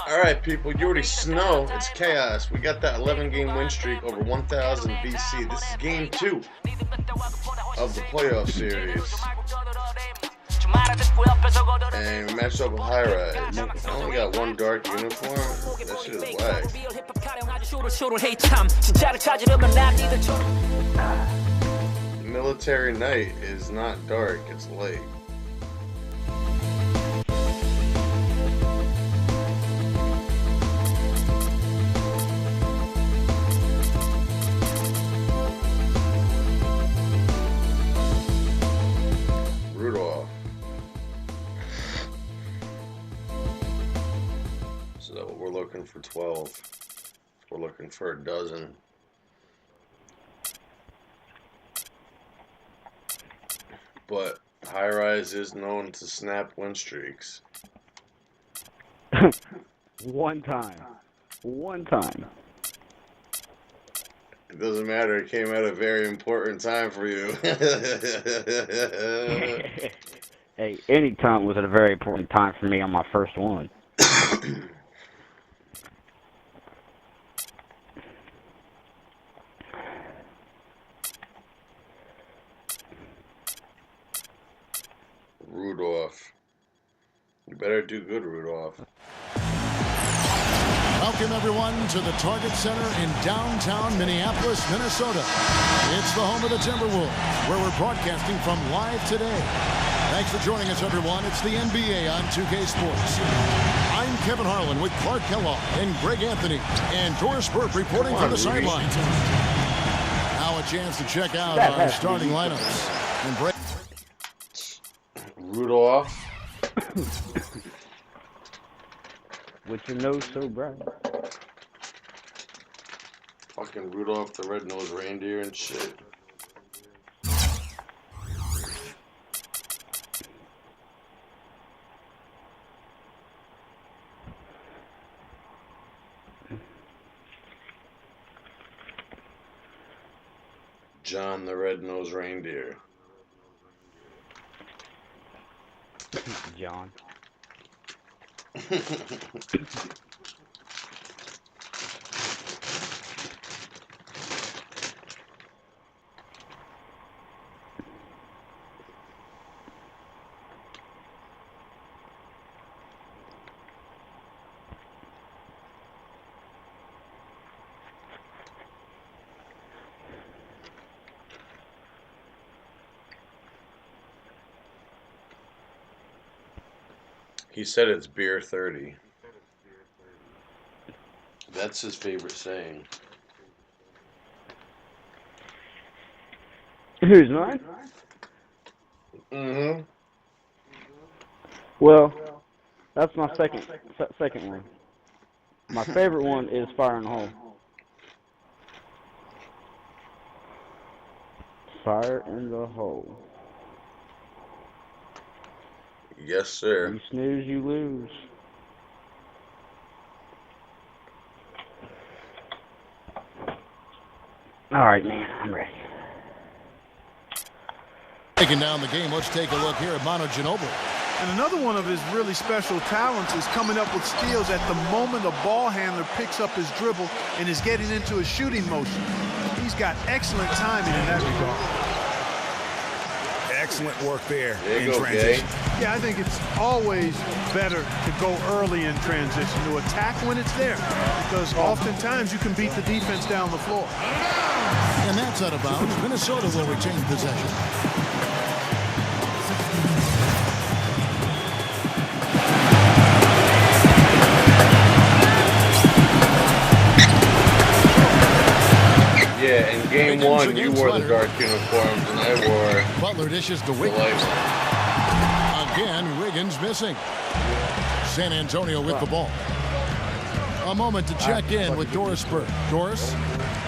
Alright, people, you already know it's chaos. We got that 11-game win streak over 1,000 BC. This is game 2 of the playoff series. And we matched up with High Rise. I only got one dark uniform. That shit is whack. Military Night is not dark, it's light. Rudolph. So we're looking for 12. We're looking for a dozen. But High Rise is known to snap win streaks. One time. It doesn't matter. It came at a very important time for you. Hey, any time was at a very important time for me on my first one. Rudolph. You better do good, Rudolph. Welcome, everyone, to the Target Center in downtown Minneapolis, Minnesota. It's the home of the Timberwolves, where we're broadcasting from live today. Thanks for joining us, everyone. It's the NBA on 2K Sports. I'm Kevin Harlan with Clark Kellogg and Greg Anthony, and Doris Burke reporting from the sidelines. Now a chance to check out our starting lineups. And Rudolph. With your nose so bright. Fucking Rudolph the Red-Nosed Reindeer and shit. John the Red-Nosed Reindeer. John. He said it's beer 30. That's his favorite saying. Who's mine? Mm-hmm. Well, that's my second one. My favorite one is Fire in the Hole. Fire in the Hole. Yes, sir. You snooze, you lose. All right, man, I'm ready. taking down the game, let's take a look here at Manu Ginobili. And another one of his really special talents is coming up with steals at the moment a ball handler picks up his dribble and is getting into a shooting motion. He's got excellent timing in that regard. Excellent work there in transition. Yeah, I think it's always better to go early in transition, to attack when it's there, because oftentimes you can beat the defense down the floor. And that's out of bounds. Minnesota will retain possession. Yeah, in game one, you wore the dark uniforms, and I wore Butler dishes to the Wiggins. light. Again, Wiggins missing. San Antonio with the ball. A moment to check in with Doris Spurs. Doris?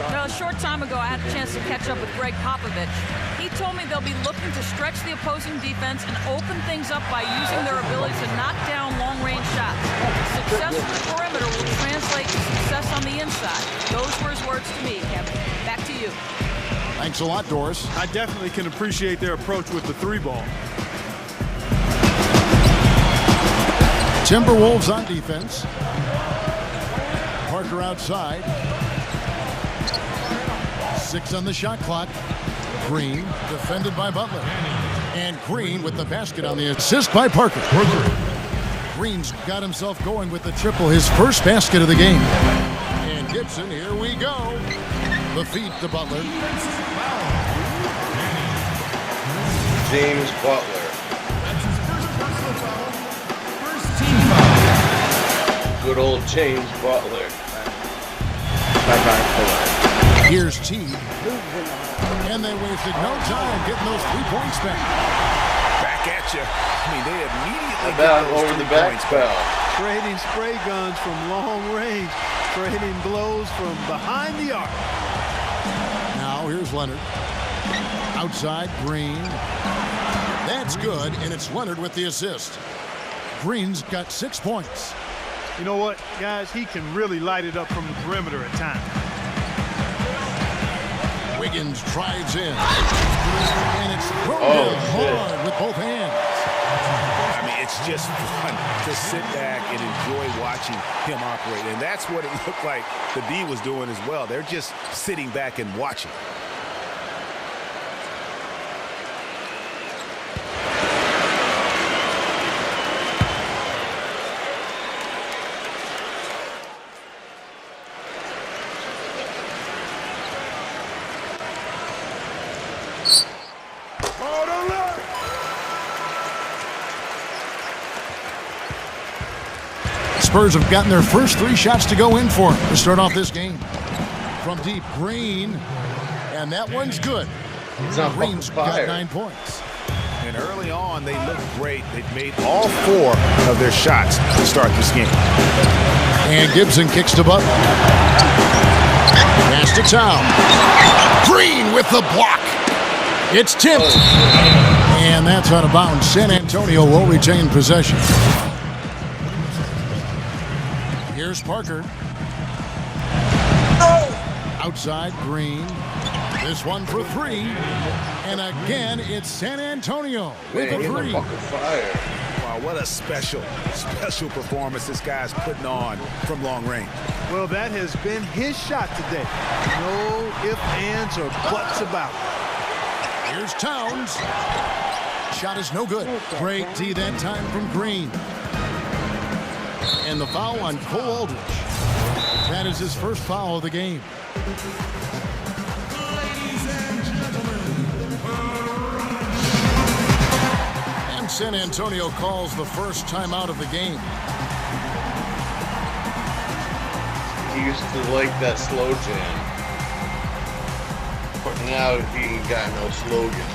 A short time ago, I had a chance to catch up with Greg Popovich. He told me they'll be looking to stretch the opposing defense and open things up by using their ability to knock down long-range shots. Success from the perimeter will translate to success on the inside. Those were his words to me, Kevin. Back to you. Thanks a lot, Doris. I definitely can appreciate their approach with the three ball. Timberwolves on defense. Parker outside. 6 on the shot clock. Green defended by Butler. And Green with the basket on the assist by Parker. Green's got himself going with the triple, his first basket of the game. And Gibson, here we go. The feed to Butler. James Butler. Good old James Butler. Here's Teague. And they wasted no time getting those 3 points back. Back at you. I mean, they immediately About over the back spell. Trading spray guns from long range. Trading blows from behind the arc. Now here's Leonard. Outside, Green. That's good, and it's Leonard with the assist. Green's got 6 points. You know what, guys? He can really light it up from the perimeter at times. Wiggins drives in. And it's thrown down hard with both hands. I mean, it's just fun to sit back and enjoy watching him operate. And that's what it looked like the D was doing as well. They're just sitting back and watching. Spurs have gotten their first 3 shots to go in for them to start off this game. From deep, Green, and that one's good. Green's got 9 points. And early on, they looked great. They've made all 4 of their shots to start this game. And Gibson kicks to Butler. Pass to Town. Green with the block. It's tipped. And that's out of bounds. San Antonio will retain possession. Here's Parker. Outside, Green. This one for 3. And again, it's San Antonio with a 3. Wow, what a special performance this guy's putting on from long range. Well, that has been his shot today. No ifs, ands, or buts about it. Here's Towns. Shot is no good. Great D that time from Green. And the foul on Cole Aldridge. That is his first foul of the game. And San Antonio calls the first timeout of the game. He used to like that slow jam. But now he ain't got no slogan.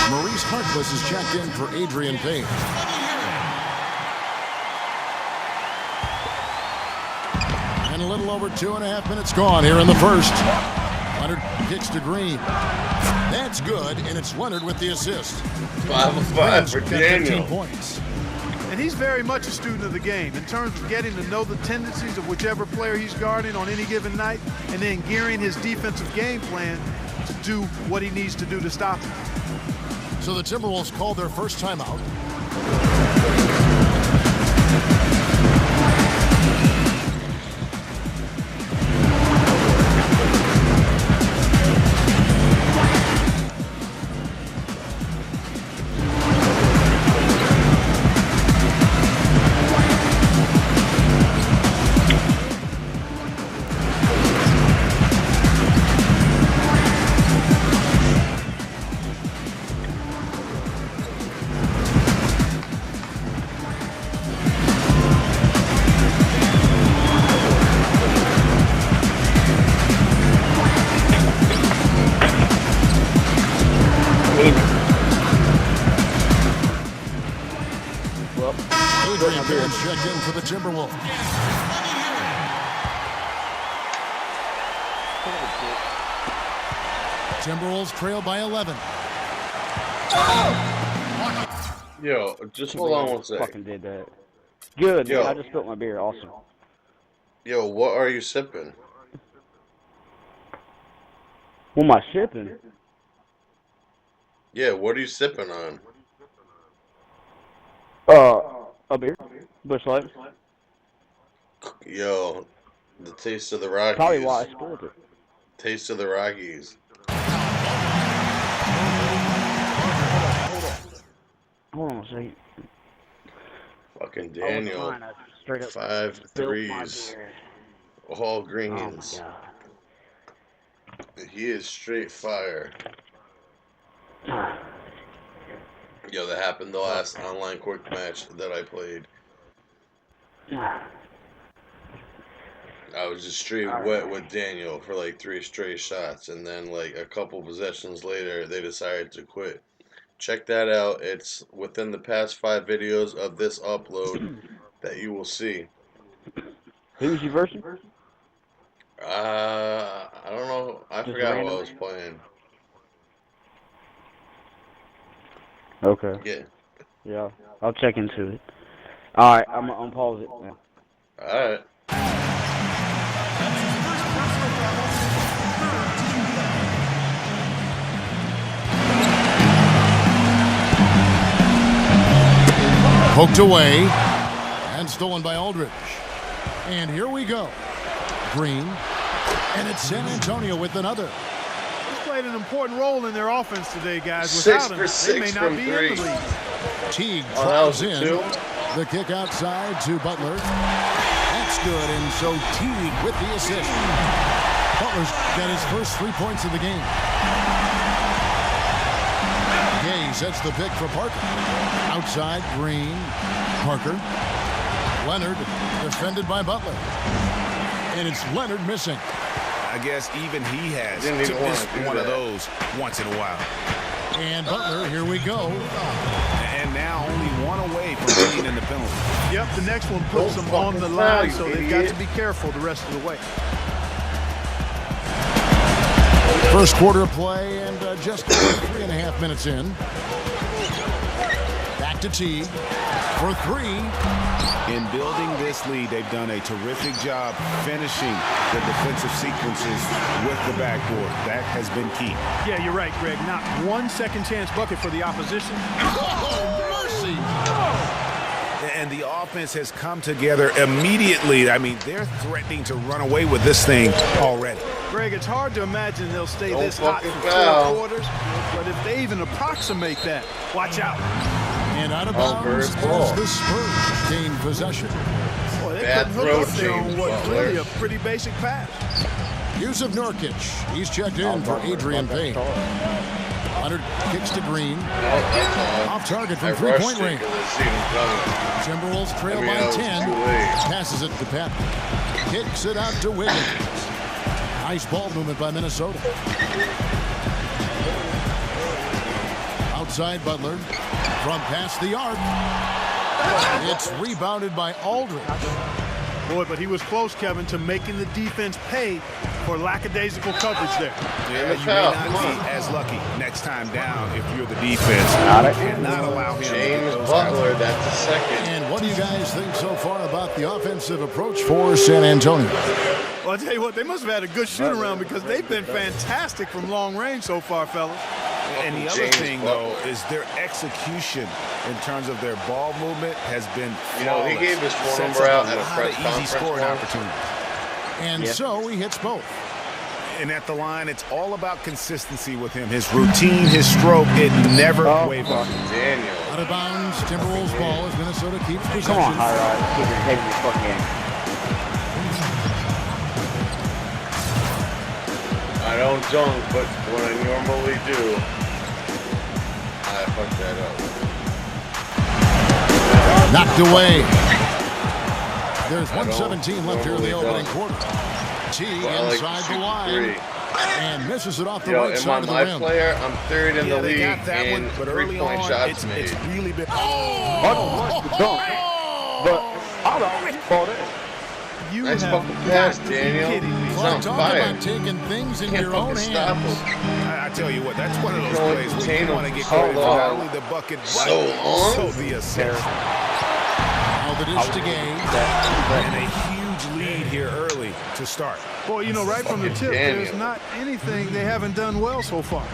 Maurice Harkless is checked in for Adrian Payne. And a little over 2.5 minutes gone here in the first. Leonard kicks to Green. That's good, and it's Leonard with the assist. 5 of 5 for Daniel. 15 points. And he's very much a student of the game in terms of getting to know the tendencies of whichever player he's guarding on any given night and then gearing his defensive game plan to do what he needs to do to stop him. So the Timberwolves called their first timeout. Adrian Payne checked in for the Timberwolves. Timberwolves trail by 11. Yo, just hold on one second. Fucking did that. Good, Yo. man. I just spilled my beer. Awesome. Yo, what are you sipping? What am I shipping? Yeah, what are you sipping on? A beer. Bush Light. Yo, the taste of the Rockies. Probably why I spilled it. Taste of the Rockies. Hold on a second. Fucking I was Daniel. fine. I straight up 5 spilled my threes. beer. All Oh my greens. God. He is straight fire. Yo, that happened the last online quick match that I played. I was just straight wet with Daniel for like 3 straight shots, and then like a couple possessions later, they decided to quit. Check that out. It's within the past 5 videos of this upload that you will see. Who was you versing? I don't know. I Just forgot random? what I was playing. Okay. Yeah. Yeah. I'll check into it. Alright, I'm gonna unpause it now. Alright. Poked away and stolen by Aldridge. And here we go. Green. And it's San Antonio with another. He's played an important role in their offense today, guys. 6 Without for him, 6 they may not from be 3. in the league. Teague Oh, that tries was a in. 2. The kick outside to Butler. That's good, and so Teague with the assist. Butler's got his first 3 points of the game. Gay sets the pick for Parker. Outside, Green. Parker. Leonard defended by Butler. And it's Leonard missing. I guess even he has Didn't to even wanna miss do one of that. those once in a while. And Butler, here we go. And now only one away from being in the penalty. Yep, the next one puts Don't them on the fucking line, foul, so you they've got idiot. to be careful the rest of the way. First quarter of play and just 3.5 minutes in. Back to Teague for 3. In building this lead, they've done a terrific job finishing the defensive sequences with the backboard. That has been key. Yeah, you're right, Greg. Not one second chance bucket for the opposition. Oh, mercy. And the offense has come together immediately. I mean, they're threatening to run away with this thing already. Greg, it's hard to imagine they'll stay Don't this hot fucking for foul. 4 quarters, but if they even approximate that, watch out. And out of Birds bounds ball. as the Spurs gain possession. Boy, they Bad couldn't throw, hook up there on James what's Butler. really a pretty basic pass. Yusuf Nurkic. He's checked in for Adrian Payne. Leonard kicks to Green. That's Off target from I rushed three-point it range. 'cause I seen him coming. Timberwolves trail I mean, by that was 10. too late. Passes it to Pep. Kicks it out to Wiggins. Nice ball movement by Minnesota. Outside Butler. From past the arc. It's rebounded by Aldridge. Boy, but he was close, Kevin, to making the defense pay for lackadaisical coverage there. Yeah, you may foul. not Come on. be as lucky next time down if you're the defense. You cannot allow him to James get those kinds of- Butler, that's a second. And what do you guys think so far about the offensive approach for San Antonio? Well, I'll tell you what, they must have had a good shoot-around because they've been fantastic from long range so far, fellas. And the other James thing, Butler. though, is their execution in terms of their ball movement has been You know, he flawless. gave his phone Sets number up out a at a lot press of easy conference scoring once. opportunities. And so he hits both. And at the line, it's all about consistency with him. His routine, his stroke, it never wavers. Daniel. Out of bounds, Timberwolves ball as Minnesota keeps possession. Come on, High-Rod. Keep your head in this fucking game. I don't dunk, but what I normally do, I fuck that up. Knocked away. There's I don't 1:17 left here in the normally opening dunk. quarter. T But I like inside to the shoot line three. and misses it off the Yo, right am I side of the my rim. player? I'm third in Yeah, the they league got that in one, but early three-point on, shots it's made. really been... I don't like the dunk, but I'd always bought it. You Nice have fucking got pass, to be Daniel. kidding me. He's Well, on talk fire. about taking things in Can't your own fucking stop hands. him. I tell you what, that's one of those Throwing plays where you container want to get so credit for not long. only the bucket, but So long. also the assist. Now the dish to Gay. And a huge lead here early to start. Boy, you know, right from the tip, Daniel. there's not anything they haven't done well so far.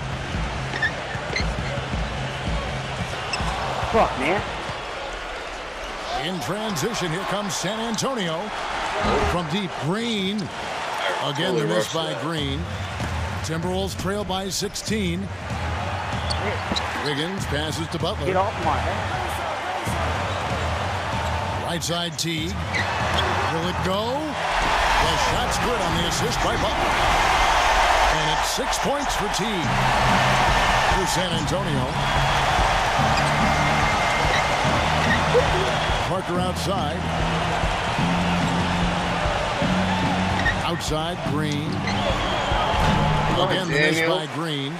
Fuck, man. In transition, here comes San Antonio. From deep, Green. Again, the miss by Green. Timberwolves trail by 16. Wiggins passes to Butler. Get off my head. Right side Teague. Will it go? The shot's good on the assist by Butler. And it's 6 points for Teague. For San Antonio. Parker outside. Outside, Green. Again, the miss by Green.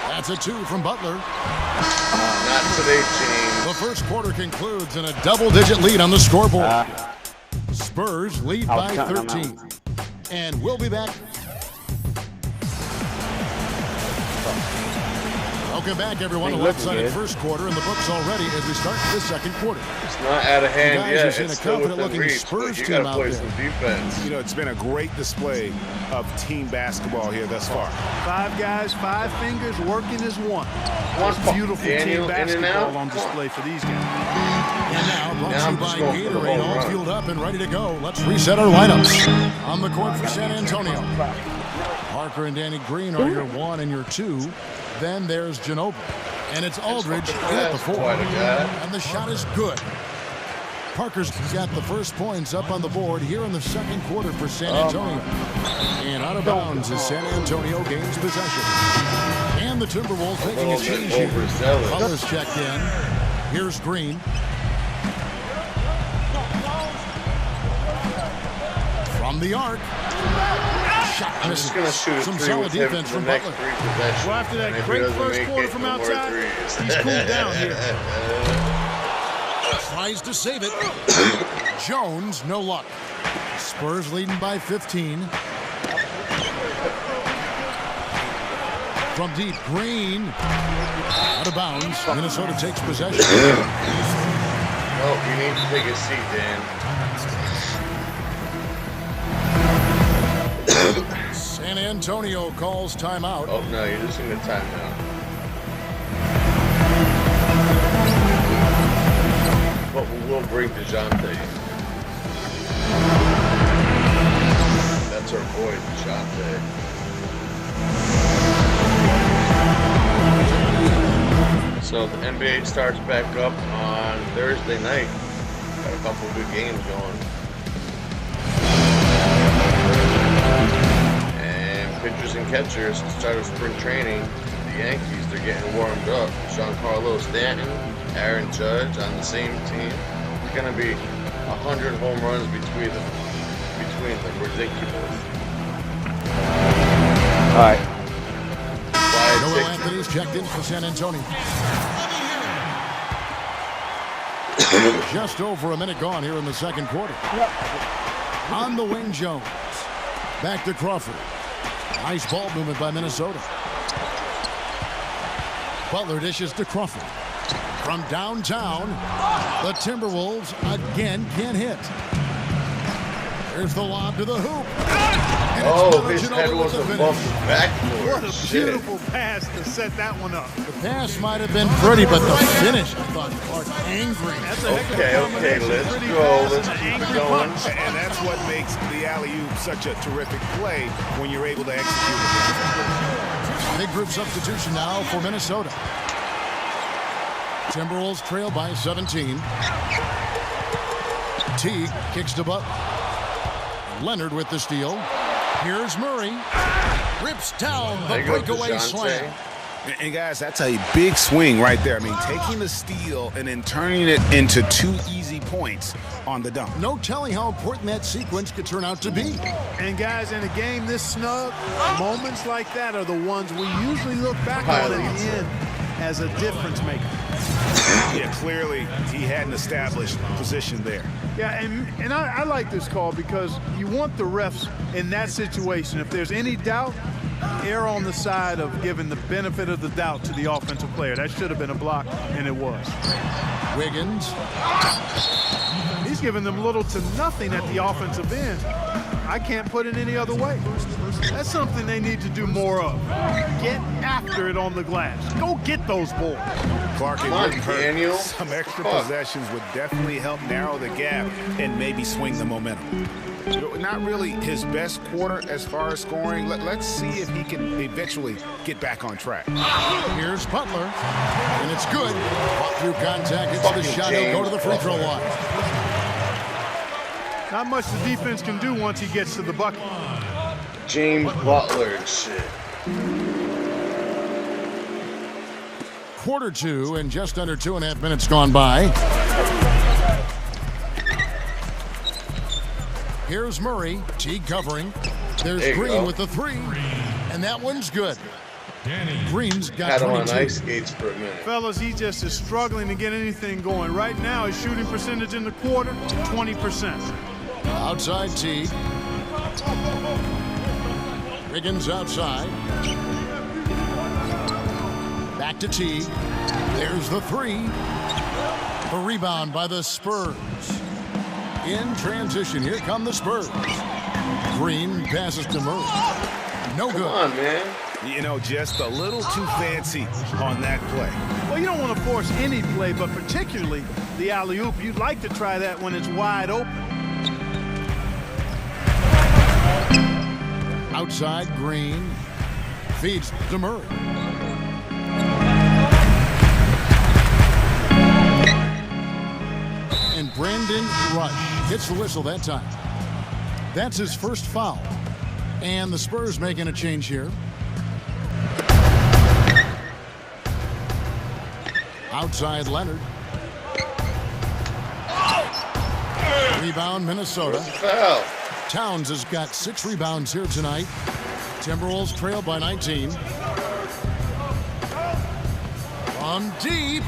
That's a 2 from Butler. Not today, James. The first quarter concludes in a double-digit lead on the scoreboard. Spurs lead by 13. And we'll be back. Welcome back, everyone. A lopsided first quarter in the books already as we start the second quarter. It's not out of hand guys yet. are seeing It's a still within confident-looking reach. Spurs But you team got to out play there. some defense. You know, it's been a great display of team basketball here thus far. 5 guys, 5 fingers working as one. One It's beautiful Daniel, team in and out. basketball on display for these guys. And now, brought Now to I'm you by just going for the Gatorade, home all run. fueled up and ready to go. Let's reset our lineups. On the court for San Antonio. Parker and Danny Green are your 1 and your 2. Then there's Ginobili. And it's Aldridge in at the 4. Quite a guy. And the shot is good. Parker's got the first points up on the board here in the second quarter for San Antonio. And out of bounds as San Antonio gains possession. And the Timberwolves making a change here. overzealous. Butler's checked in. Here's Green. From the arc. Shot I'm misses. just going to shoot a Some 3 solid with him defense for the from next Butler. 3 possessions. Well, after that And if he great doesn't first make quarter it, from no more outside, threes. he's cooled down here. Tries to save it. Jones, no luck. Spurs leading by 15. From deep, Green. Out of bounds. Minnesota takes possession. No, you need to take a seat, Dan. San Antonio calls timeout. Oh, no, you're just in the timeout. But we will bring DeJounte. That's our boy, DeJounte. So the NBA starts back up on Thursday night. Got a couple good games going. And pitchers and catchers start of spring training. The Yankees, they're getting warmed up. Giancarlo Stanton, Aaron Judge on the same team. It's gonna be 100 home runs between them. Ridiculous. All right. Noel Anthony's checked in for San Antonio. Just over a minute gone here in the second quarter. On the wing, Jones. Back to Crawford. Nice ball movement by Minnesota. Butler dishes to Crawford. From downtown, the Timberwolves again can't hit. There's the lob to the hoop. Oh, his head was above the backboard. What a beautiful pass to set that one up. The pass might have been pretty, but the finish, I thought, was angry. That's a heck of a Okay, combination. let's Pretty go. pass Let's and an keep it angry going. punch. And that's what makes the alley-oop such a terrific play when you're able to execute it. Big group substitution now for Minnesota. Timberwolves trail by 17. Teague kicks to Butler. Leonard with the steal. Here's Murray. Rips down the There you go, breakaway DeJounte. slam. And guys, that's a big swing right there. I mean, taking the steal and then turning it into 2 easy points on the dunk. No telling how important that sequence could turn out to be. And guys, in a game this snug, moments like that are the ones we usually look back on at the end as a difference maker. Yeah, clearly he hadn't established position there. Yeah, and I like this call because you want the refs in that situation. If there's any doubt, err on the side of giving the benefit of the doubt to the offensive player. That should have been a block, and it was. Wiggins. He's giving them little to nothing at the offensive end. I can't put it any other way. That's something they need to do more of. Get after it on the glass. Go get those balls. Clark, it wouldn't hurt. Some extra possessions would definitely help narrow the gap and maybe swing the momentum. Not really his best quarter as far as scoring. Let's see if he can eventually get back on track. Here's Butler, and it's good. Through contact, it's the shot. He'll go to the free throw line. Not much the defense can do once he gets to the bucket. James Butler and shit. Quarter two, and just under 2.5 minutes gone by. Here's Murray, Teague covering. There's Green with the three, and that one's good. Green's got 22. Had him on ice skates for a minute. Fellas, he just is struggling to get anything going. Right now, his shooting percentage in the quarter, 20%. Outside Teague. Wiggins outside. Back to Teague. There's the three. The rebound by the Spurs. In transition, here come the Spurs. Green passes to Murray. No good. Come on, man. You know, just a little too fancy on that play. Well, you don't want to force any play, but particularly the alley-oop. You'd like to try that when it's wide open. Outside, Green feeds to Murray. And Brandon Rush gets the whistle that time. That's his first foul. And the Spurs making a change here. Outside, Leonard. Rebound, Minnesota. Foul. Towns has got 6 rebounds here tonight. Timberwolves trail by 19. From deep.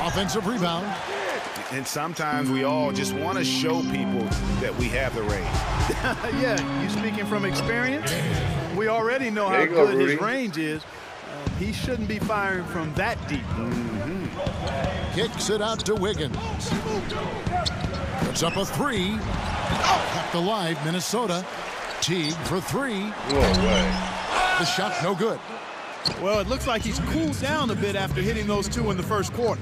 Offensive rebound. And sometimes we all just want to show people that we have the range. Yeah, you speaking from experience? We already know how good his range is. He shouldn't be firing from that deep. Kicks it out to Wiggins. Puts up a three. Kept alive, Minnesota. Teague for three. No way. The shot no good. Well, it looks like he's cooled down a bit after hitting those two in the first quarter.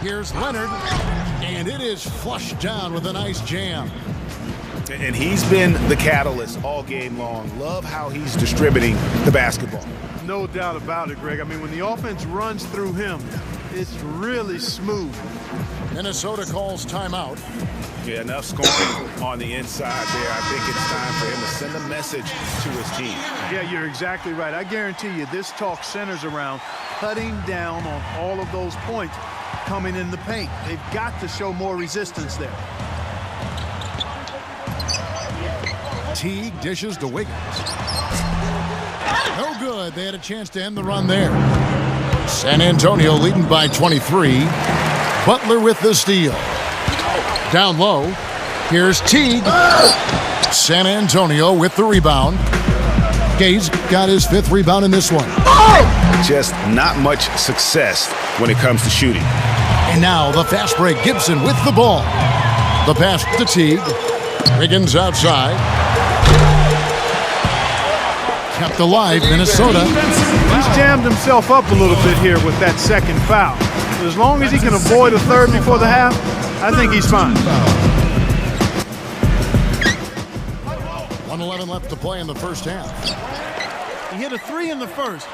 Here's Leonard, and it is flushed down with a nice jam. And he's been the catalyst all game long. Love how he's distributing the basketball. No doubt about it, Greg. I mean, when the offense runs through him, it's really smooth. Minnesota calls timeout. Yeah, enough scoring on the inside there. I think it's time for him to send a message to his team. Yeah, you're exactly right. I guarantee you this talk centers around cutting down on all of those points coming in the paint. They've got to show more resistance there. Teague dishes to Wiggins. No good. They had a chance to end the run there. San Antonio leading by 23. Butler with the steal. Down low. Here's Teague. San Antonio with the rebound. Gay's got his 5th rebound in this one. Just not much success when it comes to shooting. And now the fast break. Gibson with the ball. The pass to Teague. Wiggins outside. Kept alive, Minnesota. He's jammed himself up a little bit here with that second foul. But as long as he can avoid a third before the half, I think he's fine. 1:11 left to play in the first half. He hit a 3 in the first,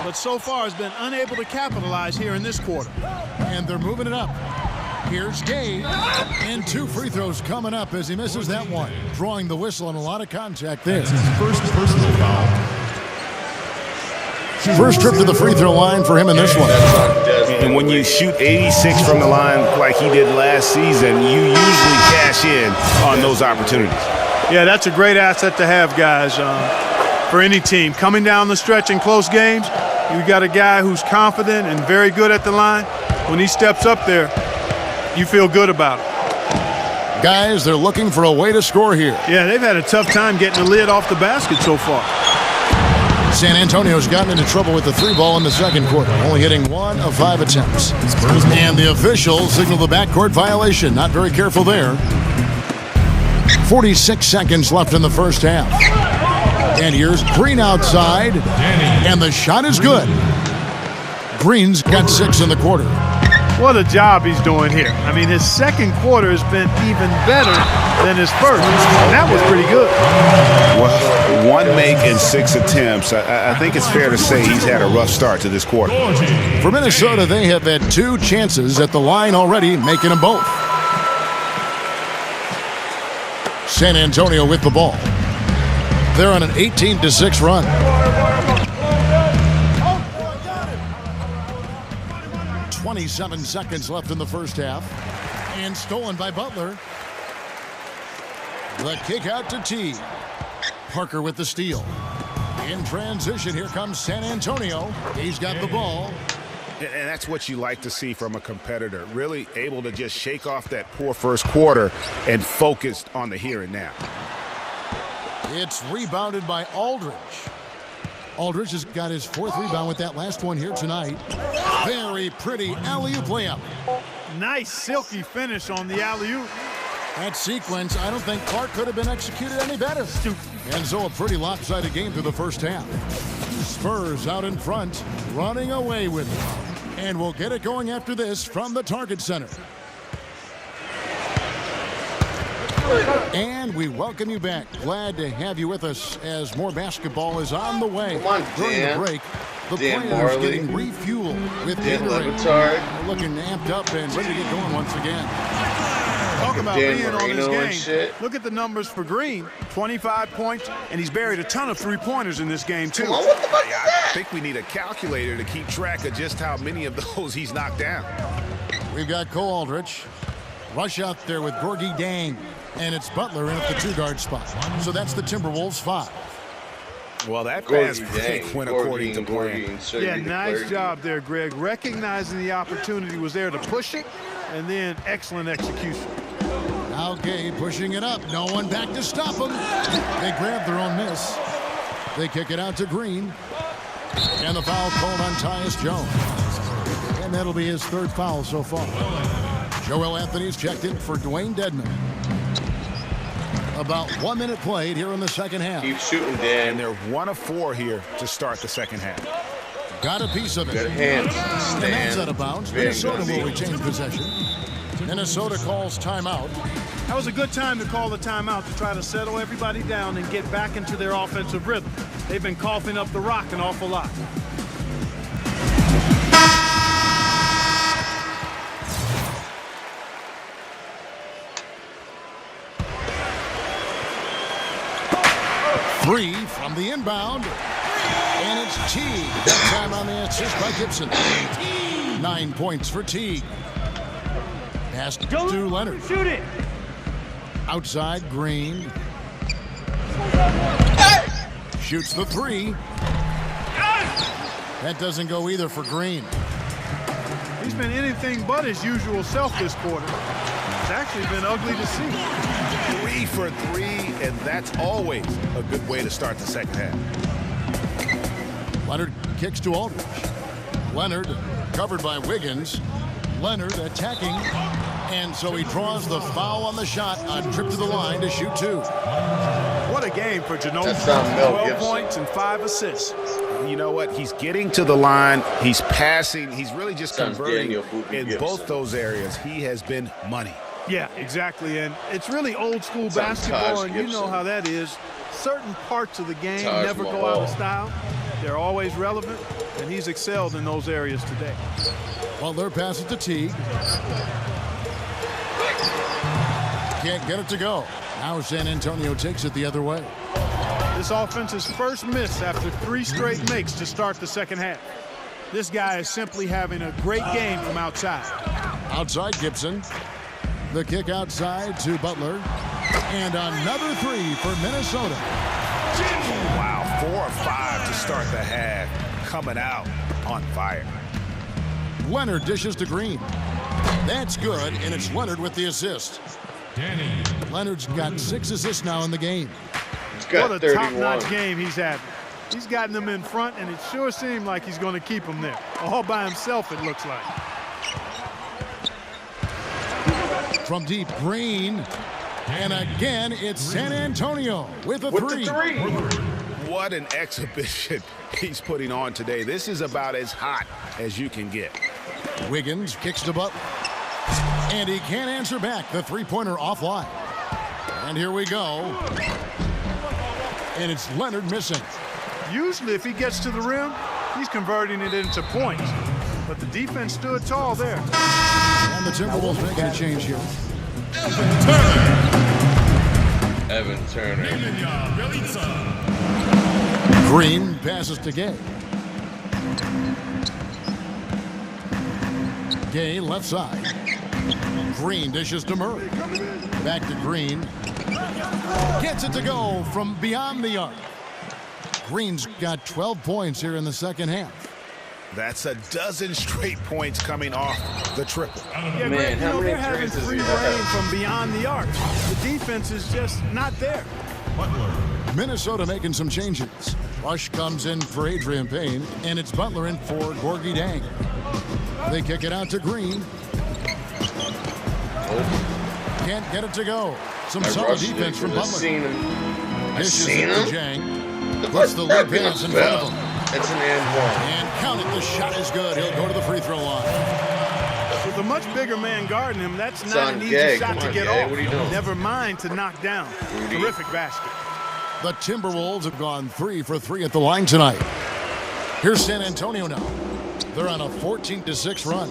but so far has been unable to capitalize here in this quarter. And they're moving it up. Here's Gay. And 2 free throws coming up as he misses that one. Drawing the whistle and a lot of contact there. First personal foul. First trip to the free throw line for him in this one. And when you shoot 86 from the line like he did last season, you usually cash in on those opportunities. Yeah, that's a great asset to have, guys, for any team. Coming down the stretch in close games, you got a guy who's confident and very good at the line. When he steps up there, you feel good about it. Guys, they're looking for a way to score here. Yeah, they've had a tough time getting the lid off the basket so far. San Antonio's gotten into trouble with the 3 ball in the second quarter, only hitting 1 of 5 attempts. And the officials signal the backcourt violation. Not very careful there. 46 seconds left in the first half. And here's Green outside, and the shot is good. Green's got 6 in the quarter. What a job he's doing here. I mean, his second quarter has been even better than his first. And that was pretty good. Well, 1 make in 6 attempts. I think it's fair to say he's had a rough start to this quarter. For Minnesota, they have had 2 chances at the line already, making them both. San Antonio with the ball. They're on an 18-6 run. 27 seconds left in the first half. And stolen by Butler. The kick out to T. Parker with the steal. In transition, here comes San Antonio. He's got the ball. And that's what you like to see from a competitor. Really able to just shake off that poor first quarter and focused on the here and now. It's rebounded by Aldridge. Aldridge has got his 4th rebound with that last one here tonight. Very pretty alley-oop layup. Nice silky finish on the alley-oop. That sequence, I don't think Clark could have been executed any better. And so a pretty lopsided game through the first half. Spurs out in front, running away with it. And we'll get it going after this from the Target Center. And we welcome you back. Glad to have you with us as more basketball is on the way. Come on, during Dan. the break, the Dan players Marley. getting refueled with Dan Gatorade. Levitard. Looking amped up and ready to get going once again. Talk about Dan being on Marino and his game. shit. Look at the numbers for Green. 25 points, and he's buried a ton of 3-pointers in this game, too. Come on, what the fuck is I that? think we need a calculator to keep track of just how many of those he's knocked down. We've got Cole Aldrich. Rush out there with Gorgie Dang. And it's Butler in at the 2-guard spot. So that's the Timberwolves 5. Well, that fast break went according to Gorgie plan. Yeah, nice job there, Greg. Recognizing the opportunity was there to push it, and then excellent execution. Now Gay pushing it up. No one back to stop them. They grab their own miss. They kick it out to Green. And the foul called on Tyus Jones. And that'll be his 3rd foul so far. Joel Anthony's checked in for Dwayne Dedman. About 1 minute played here in the second half. Keep shooting, Dan. And they're 1 of 4 here to start the second half. Got a piece of it. Good hands, And that's out of Stan. bounds. Very Minnesota good. will retain possession. Minnesota calls timeout. That was a good time to call the timeout to try to settle everybody down and get back into their offensive rhythm. They've been coughing up the rock an awful lot. Three from the inbound. And it's Teague. That time on the assist by Gibson. 9 points for Teague. Pass to Leonard. Shoot it. Outside, Green. Shoots the 3. That doesn't go either for Green. He's been anything but his usual self this quarter. It's actually been ugly to see. 3 for 3, and that's always a good way to start the second half. Leonard kicks to Aldridge. Leonard covered by Wiggins. Leonard attacking. And so he draws the foul on the shot. A trip to the line to shoot 2. What a game for Ginobili. That's on Mel 12 Gibson. points and 5 assists. You know what? He's getting to the line. He's passing. He's really just Sounds converting Daniel Boopy in Gibson. both those areas. He has been money. Yeah, exactly. And it's really old school Sounds basketball, Taj and you know Gibson. how that is. Certain parts of the game Taj never go Mahal. out of style. They're always relevant, and he's excelled in those areas today. Butler passes to Teague. Can't get it to go. Now San Antonio takes it the other way. This offense's first miss after 3 straight makes to start the second half. This guy is simply having a great game from outside. Outside Gibson. The kick outside to Butler. And another 3 for Minnesota. Wow, 4 or 5 to start the half. Coming out on fire. Leonard dishes to Green. That's good, and it's Leonard with the assist. Leonard's got 6 assists now in the game. What a top-notch game he's having. He's gotten them in front, and it sure seemed like he's going to keep them there. All by himself, it looks like. From deep, Green. And again, it's San Antonio with a three. What an exhibition he's putting on today. This is about as hot as you can get. Wiggins kicks to Butler. And he can't answer back. The three-pointer offline. And here we go. And it's Leonard missing. Usually, if he gets to the rim, he's converting it into points. But the defense stood tall there. And the Timberwolves making a change here. Evan Turner. Green passes to Gay. Gay left side. Green dishes to Murray. Back to Green. Gets it to go from beyond the arc. Green's got 12 points here in the second half. That's a dozen straight points coming off the triple. Yeah, man, they're having free reign from beyond the arc. The defense is just not there. Minnesota making some changes. Rush comes in for Adrian Payne, and it's Butler in for Gorgie Dang. They kick it out to Green. Can't get it to go. Some solid defense from Butler. I've seen him. Jang puts the lead pass in front of him. It's an and one. And count it, the shot is good. He'll go to the free throw line. With a much bigger man guarding him, that's not an easy shot to get off. What are you doing? Never mind to knock down. Terrific basket. The Timberwolves have gone 3 for 3 at the line tonight. Here's San Antonio now. They're on a 14-6 run.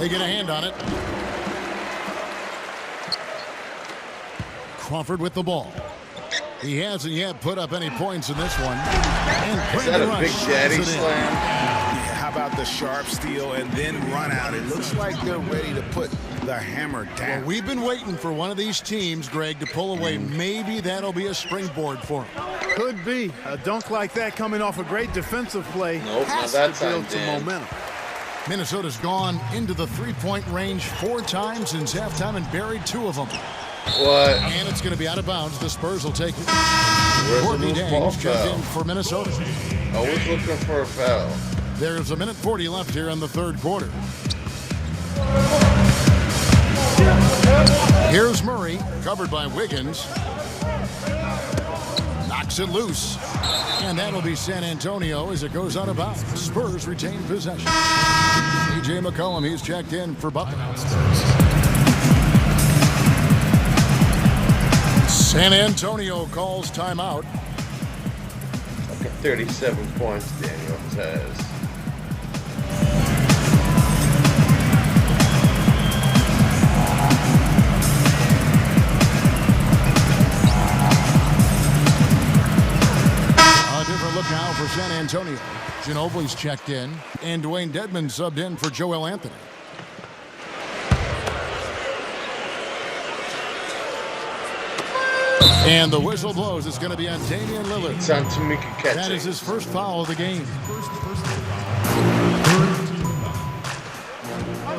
They get a hand on it. Crawford with the ball. He hasn't yet put up any points in this one. And is that a Big Daddy slam? Yeah, how about the sharp steal and then run out? It looks like they're ready to put the hammer down. Well, we've been waiting for one of these teams, Greg, to pull away. Maybe that'll be a springboard for them. Could be. A dunk like that coming off a great defensive play has to build some momentum. Minnesota's gone into the three-point range 4 times since halftime and buried 2 of them. What? And it's going to be out of bounds. The Spurs will take it. Gorgie Dang's checked in for Minnesota. Always looking for a foul. There's a minute 40 left here in the third quarter. Here's Murray, covered by Wiggins. Knocks it loose. And that'll be San Antonio as it goes out of bounds. Spurs retain possession. C.J. McCollum, he's checked in for Butler. San Antonio calls timeout. Okay, 37 points Daniels has. A different look now for San Antonio. Ginobili's checked in, and Dwayne Dedman subbed in for Joel Anthony. And the whistle blows. It's going to be on Damian Lillard. It's on Tamika Catchings. That is his first foul of the game.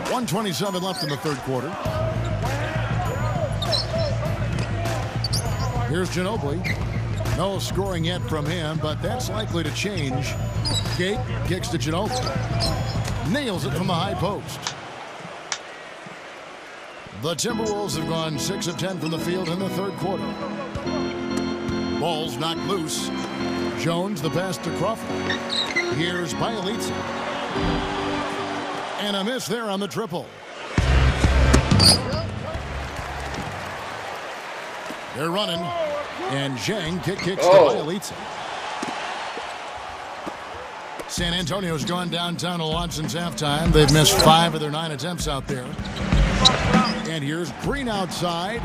1:27 left in the third quarter. Here's Ginobili. No scoring yet from him, but that's likely to change. Gate kicks to Ginobili. Nails it from the high post. The Timberwolves have gone 6 of 10 from the field in the third quarter. Ball's knocked loose. Jones, the pass to Crawford. Here's Bielitsa. And a miss there on the triple. They're running. And Zhang kicks to Bielitsa. San Antonio's gone downtown a lot since halftime. They've missed 5 of their 9 attempts out there. And here's Green outside.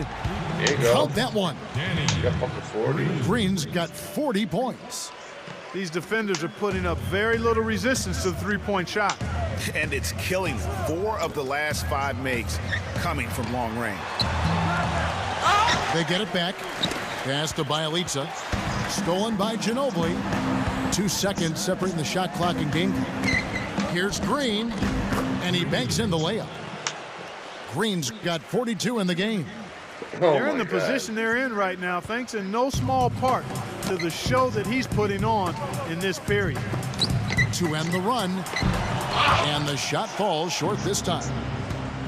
There you go. Count that one. You got fucking 40. Green's got 40 points. These defenders are putting up very little resistance to the three-point shot. And it's killing 4 of the last 5 makes coming from long range. They get it back. Pass to Bielitsa. Stolen by Ginobili. 2 seconds separating the shot clock and game clock. Here's Green, and he banks in the layup. Green's got 42 in the game. They're in the position they're in right now, thanks in no small part to the show that he's putting on in this period. To end the run, and the shot falls short this time.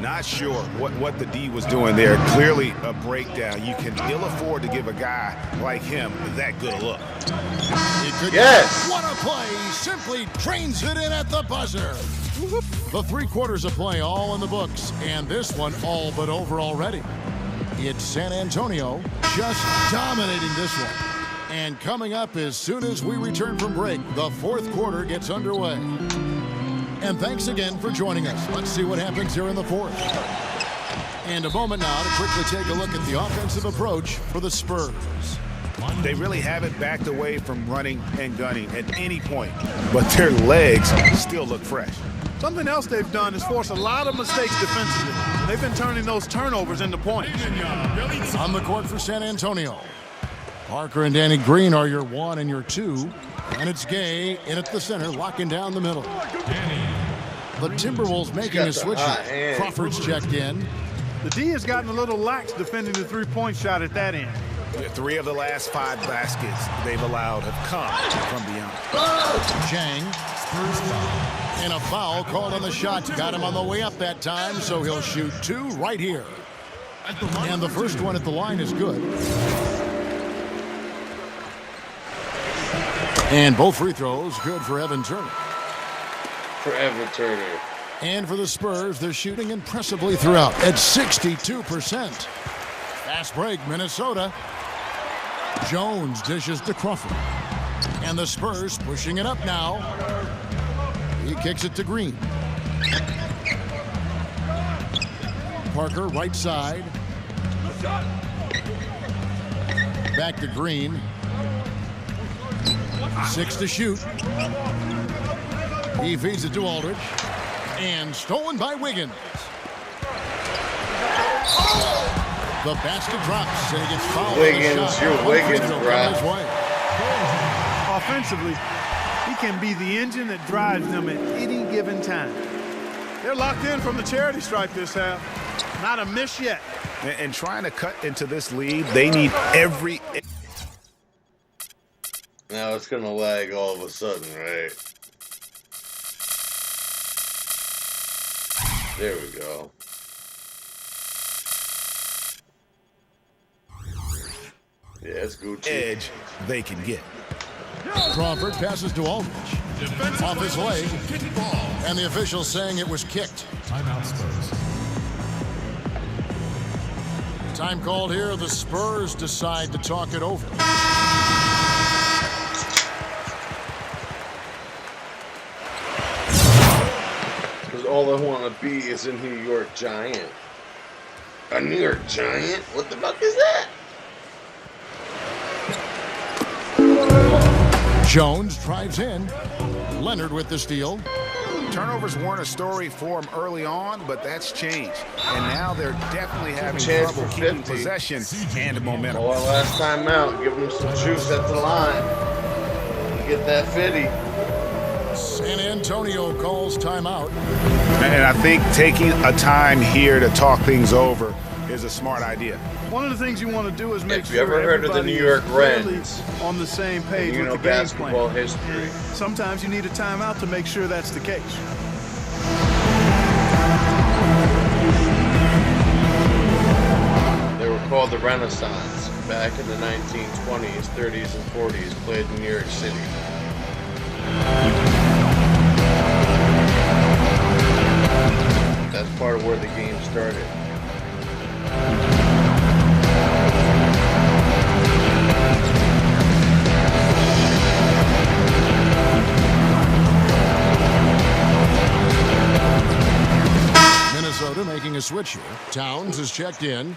Not sure what the D was doing there. Clearly a breakdown. You can ill afford to give a guy like him that good a look. Yes! What a play! Simply trains it in at the buzzer. The 3 quarters of play all in the books, and this one all but over already. It's San Antonio just dominating this one. And coming up as soon as we return from break, the 4th quarter gets underway. And thanks again for joining us. Let's see what happens here in the 4th. And a moment now to quickly take a look at the offensive approach for the Spurs. They really haven't backed away from running and gunning at any point, but their legs still look fresh. Something else they've done is force a lot of mistakes defensively. They've been turning those turnovers into points. On the court for San Antonio, Parker and Danny Green are your 1 and your 2. And it's Gay in at the center, locking down the middle. The Timberwolves making a switch. Crawford's checked in. The D has gotten a little lax defending the three-point shot at that end. 3 of the last 5 baskets they've allowed have come from beyond. Chang. And a foul called on the shot. Got him on the way up that time, so he'll shoot 2 right here. And the first one at the line is good. And both free throws good for Evan Turner. And for the Spurs, they're shooting impressively throughout at 62%. Fast break, Minnesota. Jones dishes to Crawford. And the Spurs pushing it up now. He kicks it to Green. Parker, right side. Back to Green. 6 to shoot. He feeds it to Aldridge. And stolen by Wiggins. The basket drops and he gets fouled. Wiggins, you're Wiggins, bro. Offensively, he can be the engine that drives them at any given time. They're locked in from the charity stripe this half. Not a miss yet. And trying to cut into this lead, they need every... Now it's going to lag all of a sudden, right? There we go. Yeah, it's Gucci. Edge they can get. Crawford passes to Aldridge. Off his leg. And the official saying it was kicked. Timeout Spurs. Time called here. The Spurs decide to talk it over. Because all I want to be is a New York Giant. A New York Giant? What the fuck is that? Jones drives in. Leonard with the steal. Turnovers weren't a story for him early on, but that's changed. And now they're definitely having trouble keeping possession and momentum. Well, last time out, give them some juice at the line. Get that 50. San Antonio calls timeout. And I think taking a time here to talk things over is a smart idea. One of the things you want to do is make sure everybody you ever heard of the New York Reds on the same page with the game plan. History. Sometimes you need a timeout to make sure that's the case. They were called the Renaissance. Back in the 1920s, 30s, and 40s, played in New York City. That's part of where the game started. Minnesota making a switch here. Towns is checked in.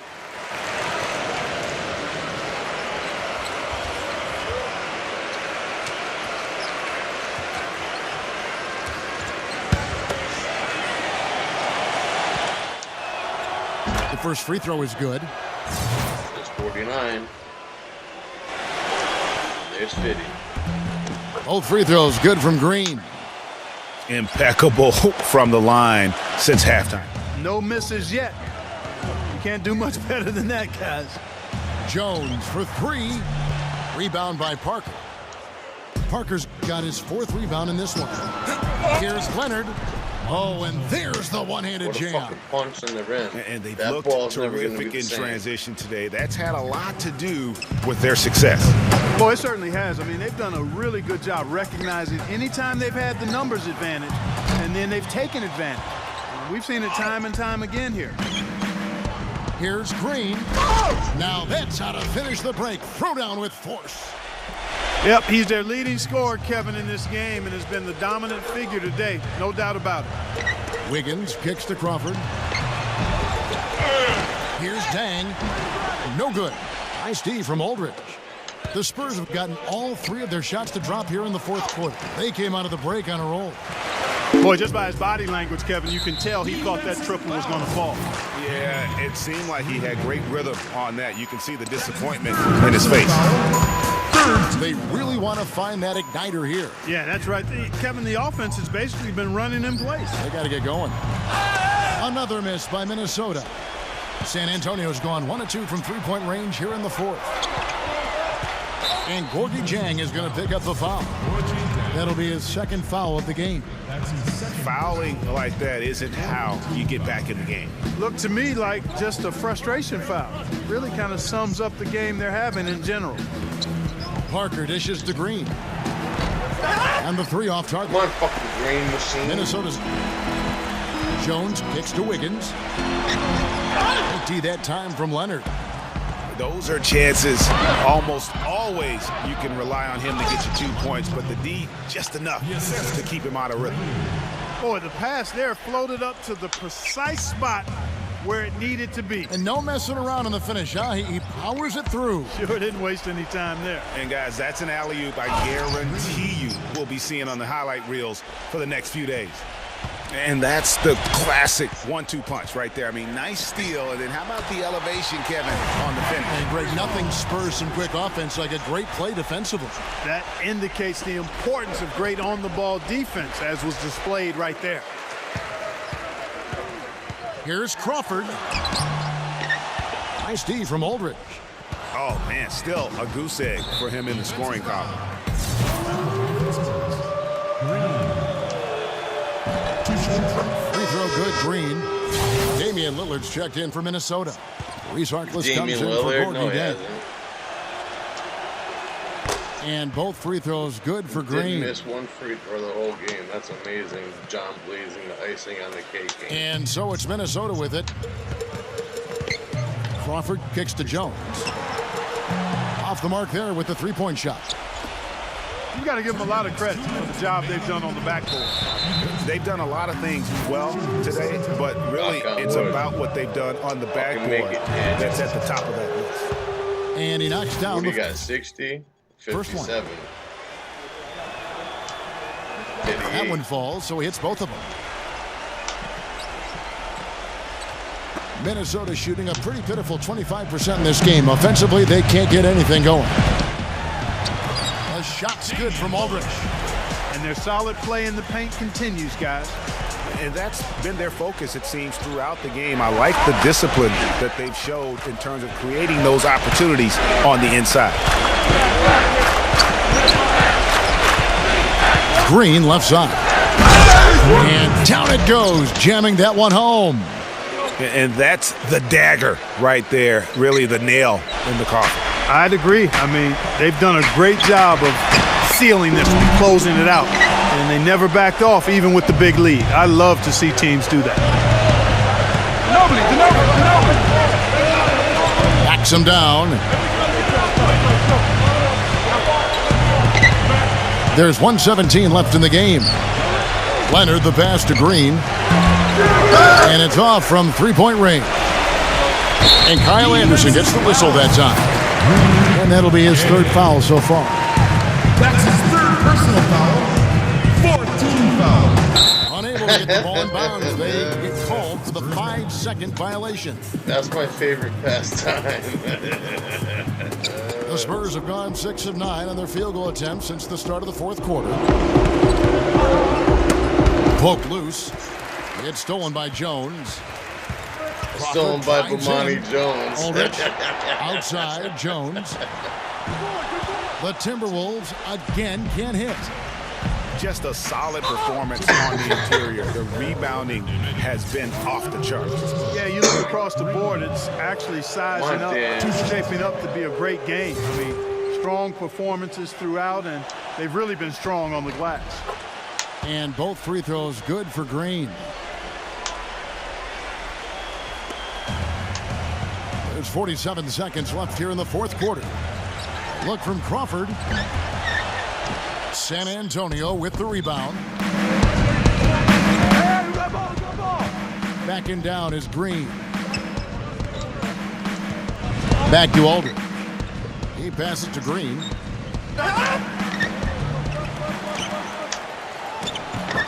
The first free throw is good. It's 49. There's 50. Both free throws good from Green. impeccable from the line since halftime. No misses yet. You can't do much better than that, guys. Jones for three. Rebound by Parker. Parker's got his 4th rebound in this one. Here's Leonard. Oh, and there's the one-handed What a jam. fucking punch in the rim. And they've That looked ball's never gonna terrific be in the same. transition today. That's had a lot to do with their success. Boy, it certainly has. I mean, they've done a really good job recognizing anytime they've had the numbers advantage, and then they've taken advantage. And we've seen it time and time again here. Here's Green. Now that's how to finish the break. Throw down with force. Yep, he's their leading scorer, Kevin, in this game, and has been the dominant figure today. No doubt about it. Wiggins kicks to Crawford. Here's Dang. No good. Nice D from Aldridge. The Spurs have gotten all 3 of their shots to drop here in the 4th quarter. They came out of the break on a roll. Boy, just by his body language, Kevin, you can tell he thought that triple was going to fall. Yeah, it seemed like he had great rhythm on that. You can see the disappointment in his face. They really want to find that igniter here. Yeah, that's right. Kevin, the offense has basically been running in place. They got to get going. Another miss by Minnesota. San Antonio's gone 1 of 2 from 3-point range here in the 4th. And Gorgie Jang is going to pick up the foul. That'll be his 2nd foul of the game. Fouling like that isn't how you get back in the game. Looked to me like just a frustration foul. Really kind of sums up the game they're having in general. Parker dishes to Green. And the 3 off target. Come on, fucking Green machine. Minnesota's Jones kicks to Wiggins. Empty that time from Leonard. Those are chances almost always you can rely on him to get you 2 points, but the D just enough to keep him out of rhythm. Boy, the pass there floated up to the precise spot where it needed to be. And no messing around in the finish, huh? He powers it through. Sure didn't waste any time there. And guys, that's an alley-oop I guarantee you we'll be seeing on the highlight reels for the next few days. And that's the classic 1-2 punch right there. I mean, nice steal, and then how about the elevation, Kevin, on the finish? And Greg, nothing spurs some quick offense like a great play defensively. That indicates the importance of great on-the-ball defense, as was displayed right there. Here's Crawford. Nice D from Aldridge. Oh, man, still a goose egg for him in the scoring column. Free throw good, Green. Damian Lillard's checked in for Minnesota. Reese Harkless comes in for Gorgie Dang. And both free throws good for Green. Didn't miss one free throw the whole game. That's amazing. John blazing the icing on the cake game. And so it's Minnesota with it. Crawford kicks to Jones. Off the mark there with the 3-point shot. You got to give them a lot of credit for the job they've done on the backboard. They've done a lot of things well today, but really it's about what they've done on the backboard that's at the top of that list. And he knocks down the got 60, 57. That one falls, so he hits both of them. Minnesota shooting a pretty pitiful 25% in this game. Offensively, they can't get anything going. The shot's good from Aldridge. And their solid play in the paint continues, guys. And that's been their focus, it seems, throughout the game. I like the discipline that they've showed in terms of creating those opportunities on the inside. Green left side. And down it goes, jamming that one home. And that's the dagger right there, really the nail in the coffin. I'd agree. I mean, they've done a great job of sealing this and closing it out. And they never backed off, even with the big lead. I love to see teams do that. Backs him down. There's 1:17 left in the game. Leonard, the pass to Green. And it's off from 3-point range. And Kyle Anderson gets the whistle that time. And that'll be his 3rd foul so far. That's his 3rd personal foul. 14 foul. Unable to get the ball in bounds. They get called for the 5-second violation. That's my favorite pastime. The Spurs have gone 6 of 9 on their field goal attempts since the start of the 4th quarter. Poked loose. It's stolen by Jones. Stolen by Bomani Jones. Aldridge. Outside, Jones. The Timberwolves again can't hit. Just a solid performance on the interior. The rebounding has been off the charts. Yeah, you look across the board, it's actually sizing up, shaping up to be a great game. I mean, strong performances throughout, and they've really been strong on the glass. And both free throws good for Green. There's 47 seconds left here in the fourth quarter. Look from Crawford. San Antonio with the rebound. Backing down is Green. Back to Aldridge. He passes to Green.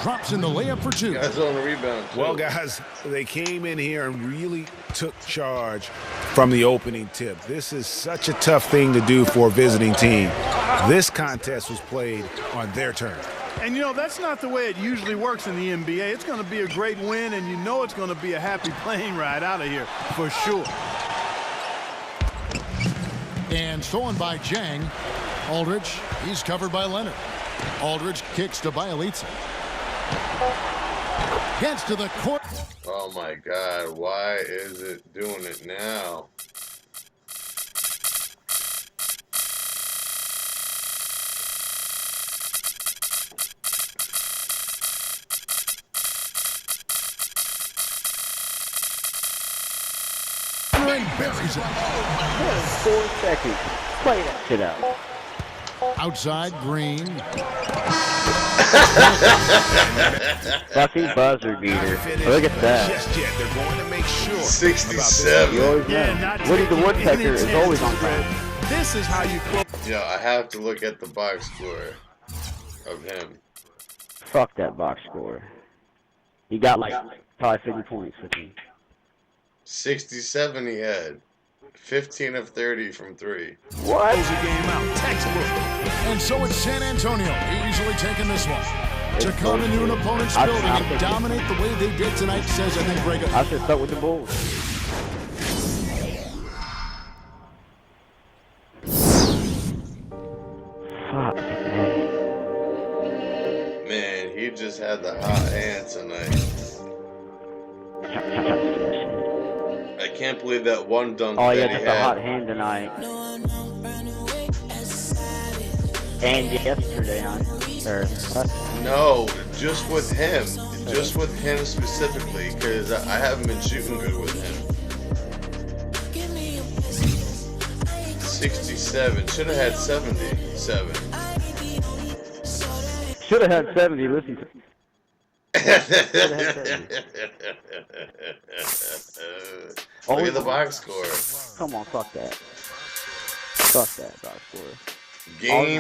Drops in the layup for two. Guys on the rebound. Well, guys, they came in here and really took charge from the opening tip. This is such a tough thing to do for a visiting team. This contest was played on their terms. And, you know, that's not the way it usually works in the NBA. It's going to be a great win, and you know it's going to be a happy plane ride out of here for sure. And stolen by Jang. Aldridge, he's covered by Leonard. Aldridge kicks to Bielitsa. Gets to the court. Oh my God, why is it doing it now? Buries it. 4 seconds. Play that shit out. Outside, Green. Fucking buzzer beater. Look at that. Just yet. They're going to make sure 67. You always know. Woody the Woodpecker is always on time. This is how you close. Yeah, I have to look at the box score of him. Fuck that box score. He got like probably 50 points with me. 67 he had. 15 of 30 from 3. What? Close the game out. Textbook. And so it's San Antonio easily taking this one. To come into an opponent's building and dominate the way they did tonight says, I think, Greg. I should start with the Bulls. Fuck, Man, he just had the hot hand tonight. I can't believe that one dunk Oh, yeah, that he just a had. hot hand tonight. And yesterday night. No, just with him. Just with him specifically, because I haven't been shooting good with him. 67. Should have had 77. Should have had 70. Listen to me. Look at the box score. Come on, fuck that. Fuck that box score. Game